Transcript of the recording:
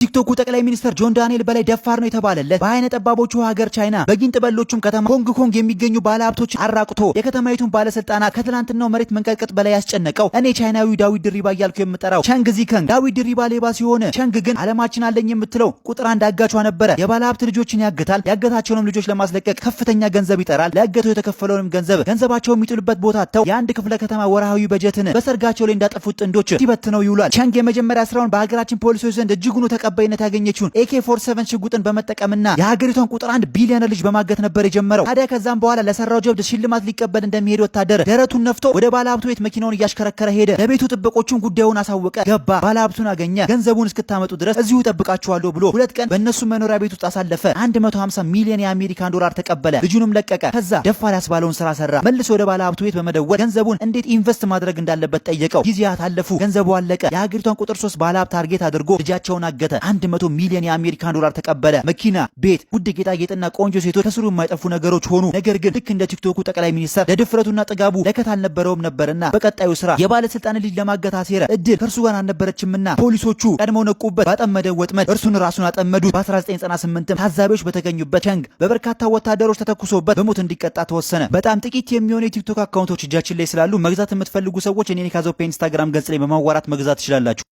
ቲክቶኩ ጠቅላይ ሚኒስትር ጆን ዳንኤል በላይ ደፋር ነው የተባለለት በአይነ ጠባቦቹ ሀገር ቻይና በጊንጥ በሎቹም ከተማ ሆንግ ኮንግ የሚገኙ ባለሀብቶች አራቁቶ የከተማይቱን ባለስልጣናት ከትላንትናው መሬት መንቀጥቀጥ በላይ ያስጨነቀው እኔ ቻይናዊ ዳዊት ድሪባ እያልኩ የምጠራው ቸንግ ዚከንግ። ዳዊት ድሪባ ሌባ ሲሆን ቸንግ ግን አለማችን አለኝ የምትለው ቁጥር አንድ አጋቿ ነበረ። የባለሀብት ልጆችን ያግታል። ያገታቸውንም ልጆች ለማስለቀቅ ከፍተኛ ገንዘብ ይጠራል። ለእገቱ የተከፈለውንም ገንዘባቸውን የሚጥሉበት ቦታ አጥተው የአንድ ክፍለ ከተማ ወርሃዊ በጀትን በሰርጋቸው ላይ እንዳጠፉት ጥንዶች ሲበትነው ይውላል። ቸንግ የመጀመሪያ ስራውን በሀገራችን ፖሊሶች ዘንድ እጅጉኑ ተቀባይነት ያገኘችውን AK-47 ሽጉጥን በመጠቀምና የሀገሪቷን ቁጥር 1 ቢሊዮነር ልጅ በማገት ነበር የጀመረው። ታዲያ ከዛም በኋላ ለሰራው ጀብድ ሽልማት ሊቀበል እንደሚሄድ ወታደር ደረቱን ነፍቶ ወደ ባለሀብቱ ቤት መኪናውን እያሽከረከረ ሄደ። ለቤቱ ጥበቆቹን ጉዳዩን አሳወቀ። ገባ፣ ባለሀብቱን አገኘ። ገንዘቡን እስክታመጡ ድረስ እዚሁ ጠብቃችኋለሁ ብሎ 2 ቀን በእነሱ መኖሪያ ቤት ውስጥ አሳለፈ። 150 ሚሊዮን የአሜሪካን ዶላር ተቀበለ። ልጁንም ለቀቀ። ከዛ ደፋር ያስባለውን ስራ ሰራ። መልሶ ወደ ባለሀብቱ ቤት በመደወል ገንዘቡን እንዴት ኢንቨስት ማድረግ እንዳለበት ጠየቀው። ጊዜያት አለፉ። ገንዘቡ አለቀ። የሀገሪቷን ቁጥር 3 ባለሀብት ታርጌት አድርጎ ልጃቸውን አገተ። 100 ሚሊዮን የአሜሪካን ዶላር ተቀበለ። መኪና፣ ቤት፣ ውድ ጌጣጌጥና ቆንጆ ሴቶች ከስሩ የማይጠፉ ነገሮች ሆኑ። ነገር ግን ልክ እንደ ቲክቶኩ ጠቅላይ ሚኒስትር ለድፍረቱና ጥጋቡ ለከት አልነበረውም ነበርና በቀጣዩ ስራ የባለስልጣን ልጅ ለማገት አሴረ። እድል ከእርሱ ጋር አልነበረችምና ፖሊሶቹ ቀድመው ነቁበት። ባጠመደው ወጥመድ እርሱን ራሱን አጠመዱት። በ1998 ታዛቢዎች በተገኙበት ቸንግ በበርካታ ወታደሮች ተተኩሶበት በሞት እንዲቀጣ ተወሰነ። በጣም ጥቂት የሚሆኑ የቲክቶክ አካውንቶች እጃችን ላይ ስላሉ መግዛት የምትፈልጉ ሰዎች እኔን ካዞ ኢንስታግራም ገጽ ላይ በማዋራት መግዛት ትችላላችሁ።